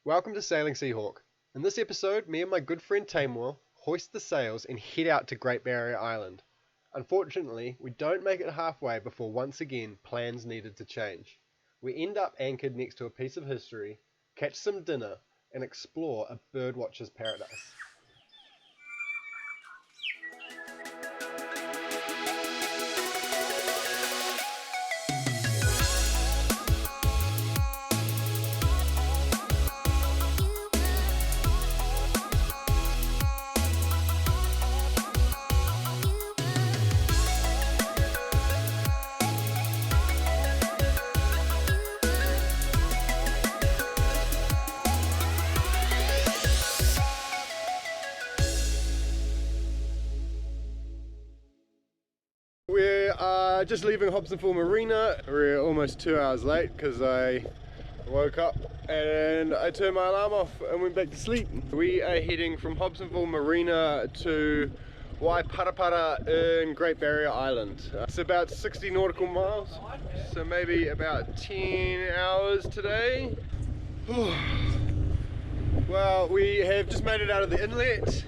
Welcome to Sailing Seahawk. In this episode, me and my good friend Tamor hoist the sails and head out to Great Barrier Island. Unfortunately, we don't make it halfway before once again plans needed to change. We end up anchored next to a piece of history, catch some dinner, and explore a birdwatcher's paradise. We are just leaving Hobart Marina. We're almost 2 hours late because I woke up and I turned my alarm off and went back to sleep. We are heading from Hobart Marina to Waiparapara in Great Barrier Island. It's about 60 nautical miles, so maybe about 10 hours today. Well, we have just made it out of the inlet.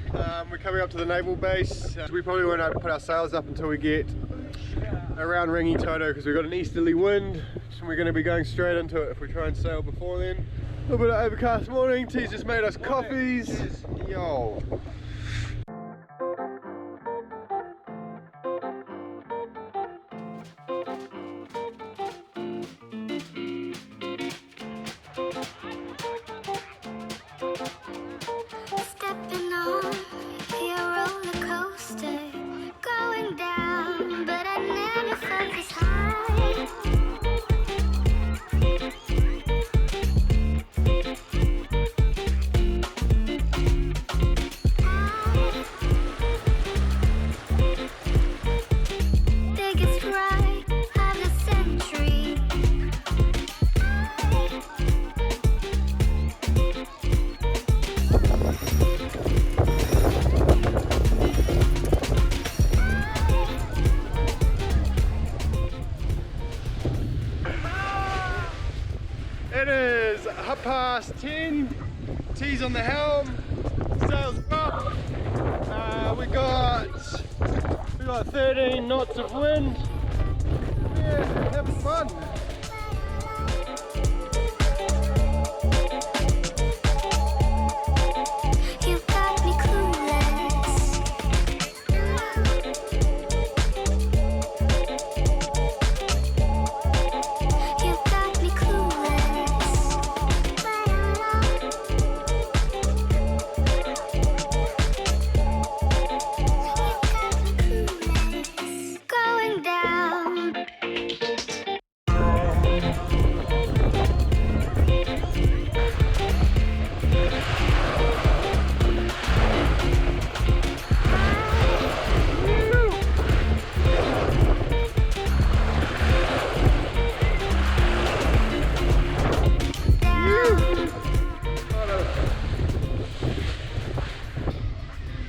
We're coming up to the naval base. We probably won't put our sails up until we get around Rangitoto because we've got an easterly wind and we're going to be going straight into it if we try and sail before then. A little bit of overcast morning. T's just made us coffees. Yo. It is 10:30, T's on the helm, sails up, we got 13 knots of wind, yeah, having fun.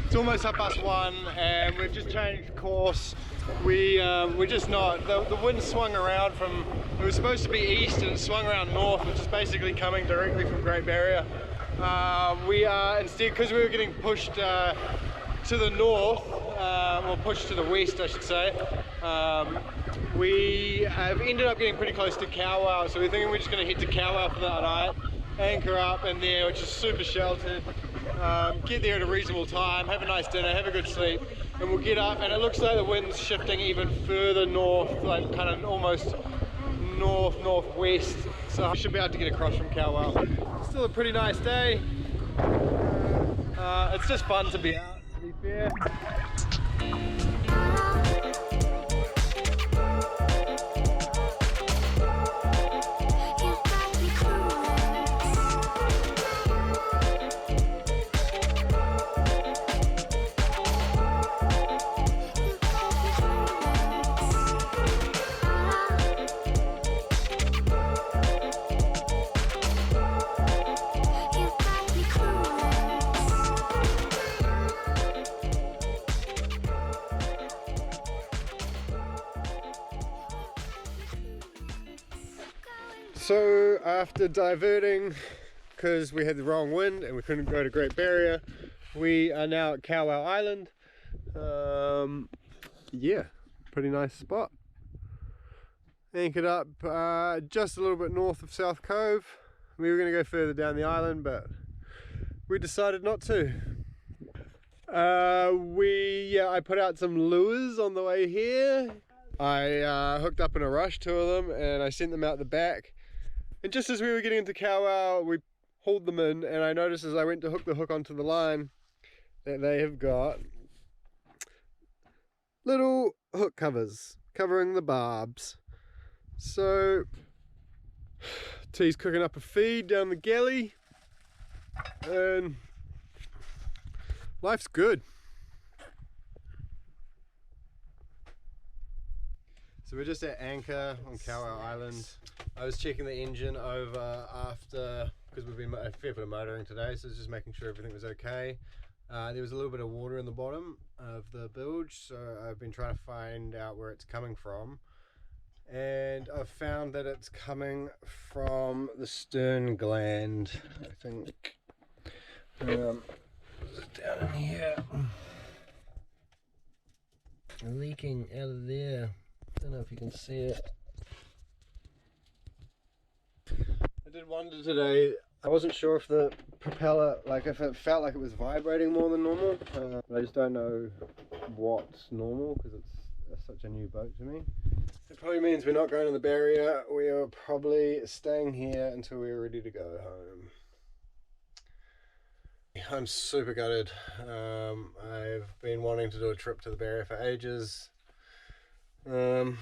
It's almost 1:30 and we've just changed course. We're just not, the wind swung around from, it was supposed to be east and it swung around north, which is basically coming directly from Great Barrier. We are instead, because we were getting pushed to the north, or pushed to the west I should say, we have ended up getting pretty close to Kawau, so we're thinking we're just going to head to Kawau for that night, anchor up in there, which is super sheltered. Get there at a reasonable time, have a nice dinner, have a good sleep, and we'll get up, and it looks like the wind's shifting even further north, like kind of almost northwest, so we should be able to get across from Kawau. Still a pretty nice day. It's just fun to be out, to be fair. So after diverting because we had the wrong wind and we couldn't go to Great Barrier. We are now at Kawau Island. Yeah, pretty nice spot. Anchored up just a little bit north of South Cove. We were going to go further down the island, but we decided not to. I put out some lures on the way here. I hooked up in a rush, 2 of them, and I sent them out the back. And just as we were getting into Kawau, we hauled them in, and I noticed as I went to hook the hook onto the line that they have got little hook covers covering the barbs. So T's cooking up a feed down the galley, and life's good. So we're just at anchor on Kawau Island. I was checking the engine over after, because we've been a fair bit of motoring today, so just making sure everything was okay. There was a little bit of water in the bottom of the bilge, so I've been trying to find out where it's coming from. And I've found that it's coming from the stern gland, I think. Down in here. Leaking out of there. Don't know if you can see it. I did wonder today, I wasn't sure if the propeller, like if it felt like it was vibrating more than normal. I just don't know what's normal because it's such a new boat to me. It probably means we're not going to the barrier. We are probably staying here until we're ready to go home. I'm super gutted. I've been wanting to do a trip to the barrier for ages. But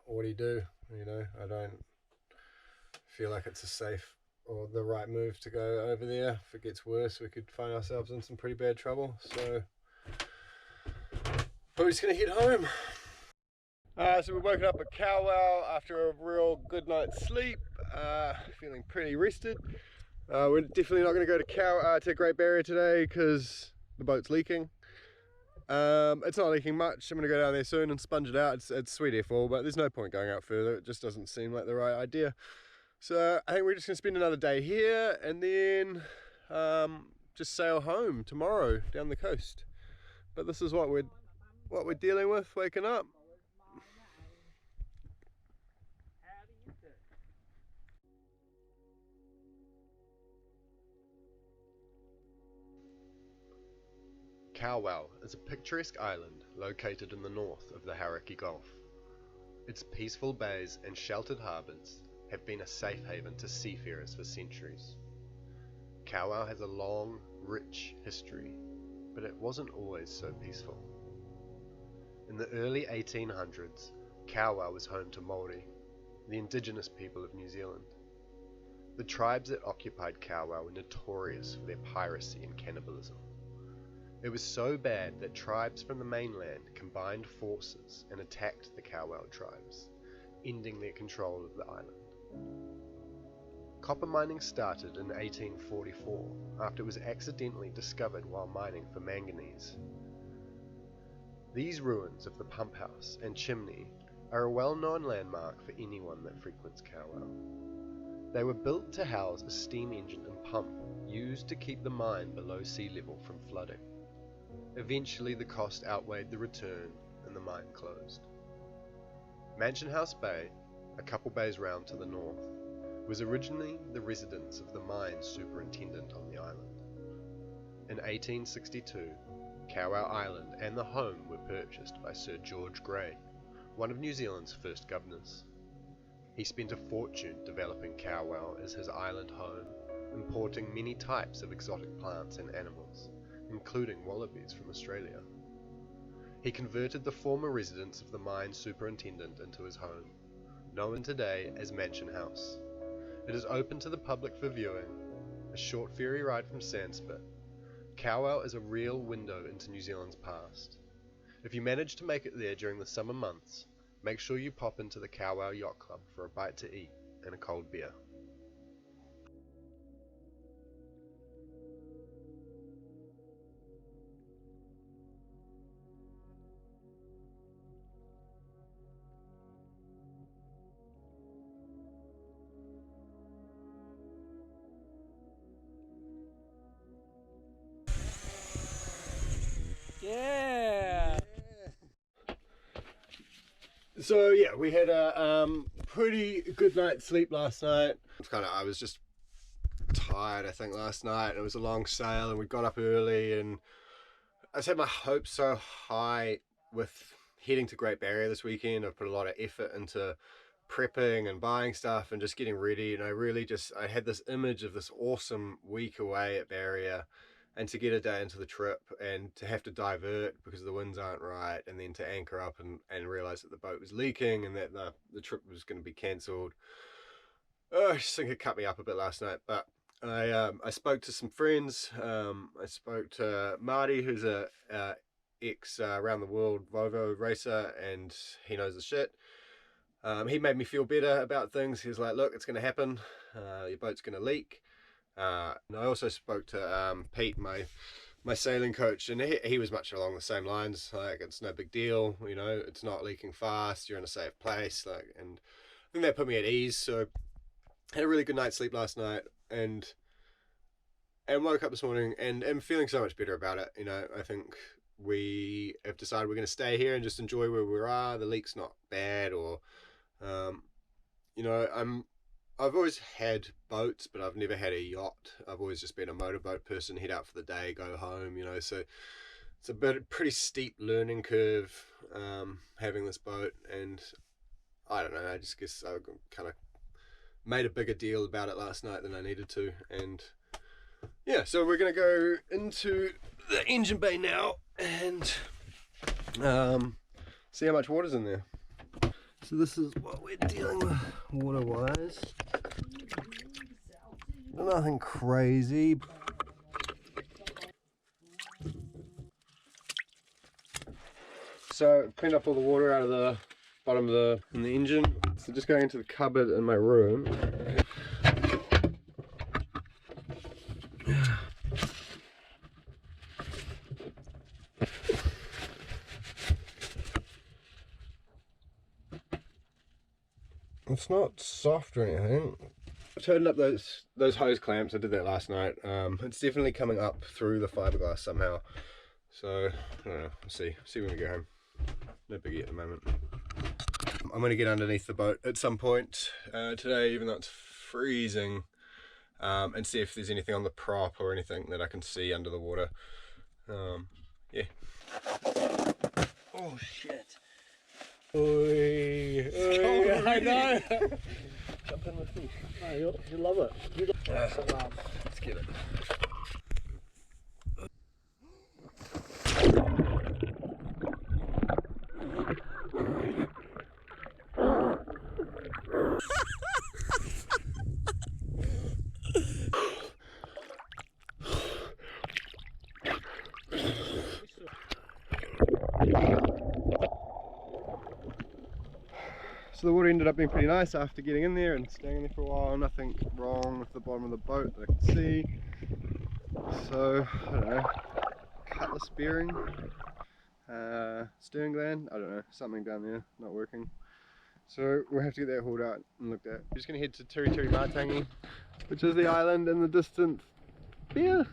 what do you do? You know, I don't feel like it's a safe or the right move to go over there. If it gets worse, we could find ourselves in some pretty bad trouble. So we're just gonna head home. So we're woken up at Kawau after a real good night's sleep, feeling pretty rested. We're definitely not going to go to Great Barrier today because the boat's leaking. It's not leaking much. I'm going to go down there soon and sponge it out. It's sweet airfall, but there's no point going out further. It just doesn't seem like the right idea. So I think we're just going to spend another day here and then just sail home tomorrow down the coast. But this is what we're dealing with, waking up. Kawau is a picturesque island located in the north of the Hauraki Gulf. Its peaceful bays and sheltered harbours have been a safe haven to seafarers for centuries. Kawau has a long, rich history, but it wasn't always so peaceful. In the early 1800s, Kawau was home to Māori, the indigenous people of New Zealand. The tribes that occupied Kawau were notorious for their piracy and cannibalism. It was so bad that tribes from the mainland combined forces and attacked the Kawau tribes, ending their control of the island. Copper mining started in 1844 after it was accidentally discovered while mining for manganese. These ruins of the pump house and chimney are a well-known landmark for anyone that frequents Kawau. They were built to house a steam engine and pump used to keep the mine below sea level from flooding. Eventually the cost outweighed the return and the mine closed. Mansion House Bay, a couple bays round to the north, was originally the residence of the mine superintendent on the island. In 1862, Kawau Island and the home were purchased by Sir George Grey, one of New Zealand's first governors. He spent a fortune developing Kawau as his island home, importing many types of exotic plants and animals, including wallabies from Australia. He converted the former residence of the mine superintendent into his home, known today as Mansion House. It is open to the public for viewing, a short ferry ride from Sandspit. Kawau is a real window into New Zealand's past. If you manage to make it there during the summer months, make sure you pop into the Kawau Yacht Club for a bite to eat and a cold beer. Yeah. So yeah, we had a pretty good night's sleep last night. I was just tired, I think, last night, and it was a long sail, and we got up early, and I just had my hopes so high with heading to Great Barrier this weekend. I've put a lot of effort into prepping and buying stuff and just getting ready, and I had this image of this awesome week away at Barrier, and to get a day into the trip and to have to divert because the winds aren't right, and then to anchor up and realize that the boat was leaking and that the trip was going to be cancelled. I just think it cut me up a bit last night, but I spoke to some friends. I spoke to Marty, who's a ex around the world Volvo racer, and he knows the shit. He made me feel better about things. He was like, look, it's going to happen. Your boat's going to leak. And I also spoke to Pete, my sailing coach, and he was much along the same lines. Like, it's no big deal, you know, it's not leaking fast, you're in a safe place. Like, and I think that put me at ease. So I had a really good night's sleep last night, and woke up this morning and am feeling so much better about it. You know, I think we have decided we're going to stay here and just enjoy where we are. The leak's not bad, or you know, I've always had boats, but I've never had a yacht. I've always just been a motorboat person, head out for the day, go home, you know, so it's a pretty steep learning curve having this boat. And I don't know, I just guess I kind of made a bigger deal about it last night than I needed to. And yeah, so we're going to go into the engine bay now and see how much water's in there. So this is what we're dealing with water-wise. Nothing crazy. So cleaned up all the water out of the bottom of the engine. So just going into the cupboard in my room. It's not soft or anything. I tightened up those hose clamps. I did that last night. It's definitely coming up through the fiberglass somehow. So I don't know. We'll see when we go home. No biggie at the moment. I'm going to get underneath the boat at some point today, even though it's freezing, and see if there's anything on the prop or anything that I can see under the water. Yeah. Oh shit. Oi, I know. Jump in with me. No, you love it. Let's get it. So the water ended up being pretty nice after getting in there and staying in there for a while. Nothing wrong with the bottom of the boat that I can see. So, I don't know, cutlass bearing, stern gland, I don't know, something down there not working. So we'll have to get that hauled out and looked at. We're just going to head to Tiritiri Matangi, which is the island in the distance there.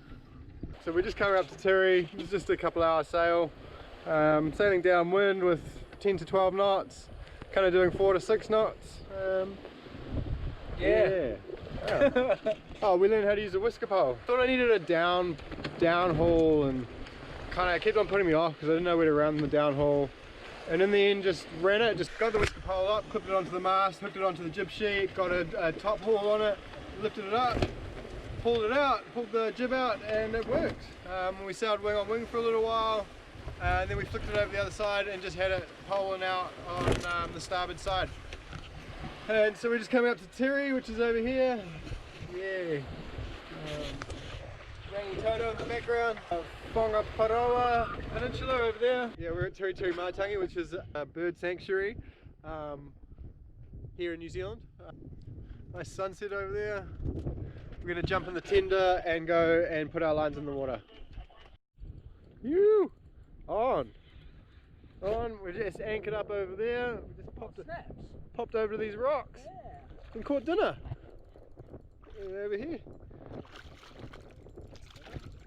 So we're just coming up to Tiri. It's just a couple hour sail, sailing downwind with 10 to 12 knots. Kind of doing 4 to 6 knots. Yeah. Oh. Oh, we learned how to use a whisker pole. Thought I needed a downhaul, and kind of kept on putting me off because I didn't know where to run the downhaul. And in the end, just ran it. Just got the whisker pole up, clipped it onto the mast, hooked it onto the jib sheet, got a top haul on it, lifted it up, pulled it out, pulled the jib out, and it worked. We sailed wing on wing for a little while. And then we flicked it over the other side and just had it poling out on the starboard side. And so we're just coming up to Tiri, which is over here. Yeah. Rangitoto in the background. Whangaparoa Peninsula over there. Yeah, we're at Tiritiri Matangi, which is a bird sanctuary here in New Zealand. Nice sunset over there. We're going to jump in the tender and go and put our lines in the water. You. On, we're just anchored up over there. We just popped over to these rocks and caught dinner. Over here.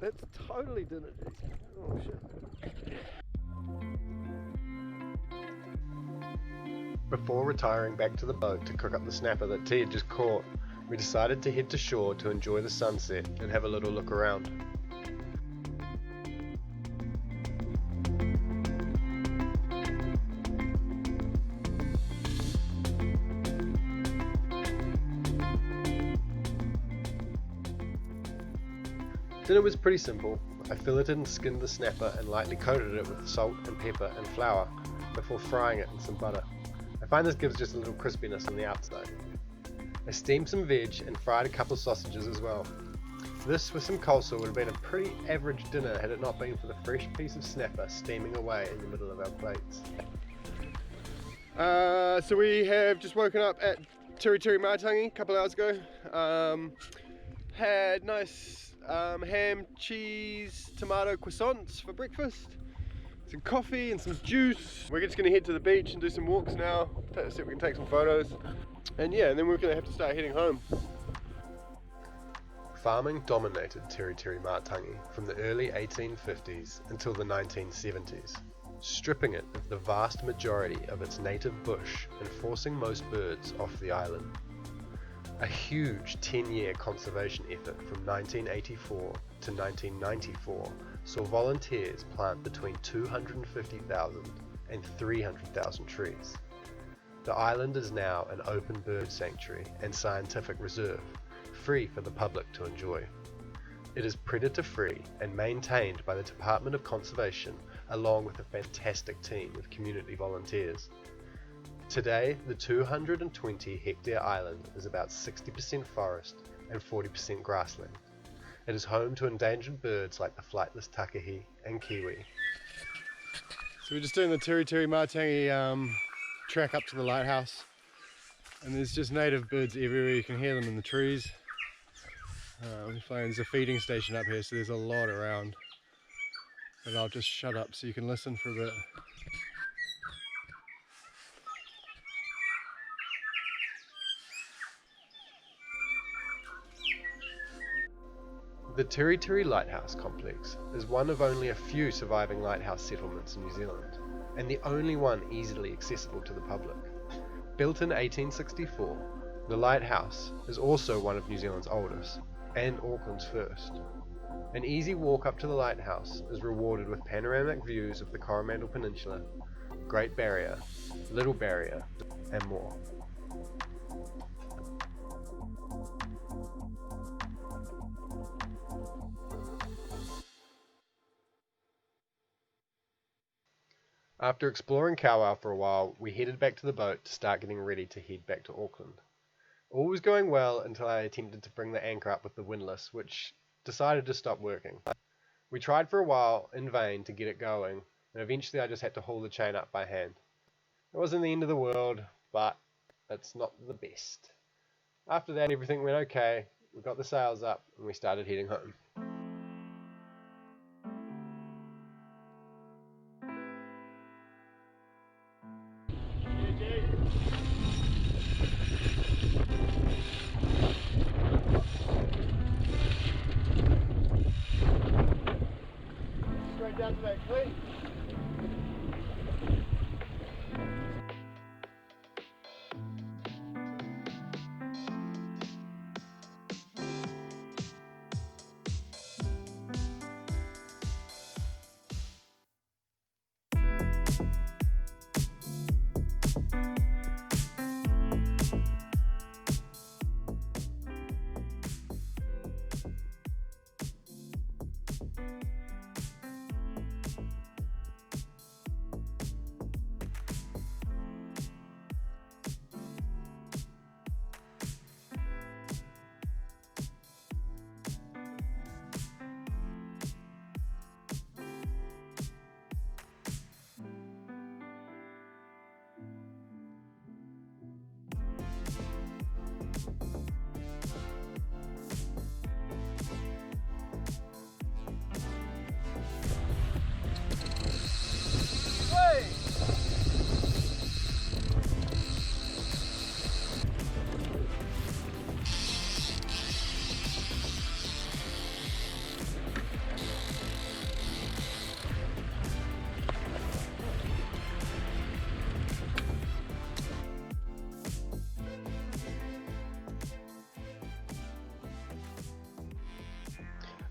That's totally dinner, dude. Oh shit. Before retiring back to the boat to cook up the snapper that T had just caught, we decided to head to shore to enjoy the sunset and have a little look around. Dinner was pretty simple. I filleted and skinned the snapper and lightly coated it with salt and pepper and flour before frying it in some butter. I find this gives just a little crispiness on the outside. I steamed some veg and fried a couple of sausages as well. This with some coleslaw would have been a pretty average dinner had it not been for the fresh piece of snapper steaming away in the middle of our plates. So we have just woken up at Tiritiri Matangi a couple hours ago. Had nice ham, cheese, tomato croissants for breakfast, some coffee and some juice. We're just going to head to the beach and do some walks now, see if we can take some photos, and yeah, and then we're going to have to start heading home. Farming dominated Tiritiri Matangi from the early 1850s until the 1970s, stripping it of the vast majority of its native bush and forcing most birds off the island. A huge 10-year conservation effort from 1984 to 1994 saw volunteers plant between 250,000 and 300,000 trees. The island is now an open bird sanctuary and scientific reserve, free for the public to enjoy. It is predator-free and maintained by the Department of Conservation along with a fantastic team of community volunteers. Today, the 220-hectare island is about 60% forest and 40% grassland. It is home to endangered birds like the flightless takahe and kiwi. So we're just doing the Tiritiri Matangi track up to the lighthouse, and there's just native birds everywhere. You can hear them in the trees. There's a feeding station up here, so there's a lot around. But I'll just shut up so you can listen for a bit. The Tiritiri Lighthouse complex is one of only a few surviving lighthouse settlements in New Zealand, and the only one easily accessible to the public. Built in 1864, the lighthouse is also one of New Zealand's oldest, and Auckland's first. An easy walk up to the lighthouse is rewarded with panoramic views of the Coromandel Peninsula, Great Barrier, Little Barrier, and more. After exploring Kawau for a while, we headed back to the boat to start getting ready to head back to Auckland. All was going well until I attempted to bring the anchor up with the windlass, which decided to stop working. We tried for a while in vain to get it going, and eventually I just had to haul the chain up by hand. It wasn't the end of the world, but it's not the best. After that, everything went okay. We got the sails up and we started heading home. Straight down to that cliff.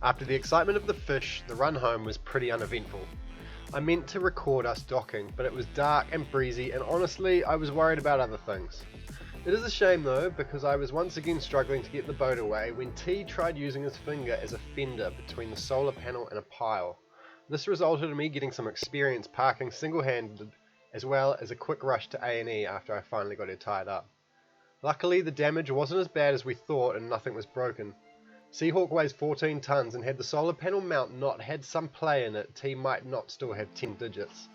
After the excitement of the fish, the run home was pretty uneventful. I meant to record us docking, but it was dark and breezy, and honestly, I was worried about other things. It is a shame though, because I was once again struggling to get the boat away when T tried using his finger as a fender between the solar panel and a pile. This resulted in me getting some experience parking single-handed, as well as a quick rush to A&E after I finally got her tied up. Luckily, the damage wasn't as bad as we thought and nothing was broken. Seahawk weighs 14 tons, and had the solar panel mount not had some play in it, T might not still have 10 digits.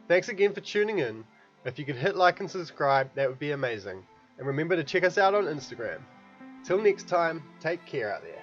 Thanks again for tuning in. If you could hit like and subscribe, that would be amazing. And remember to check us out on Instagram. Till next time, take care out there.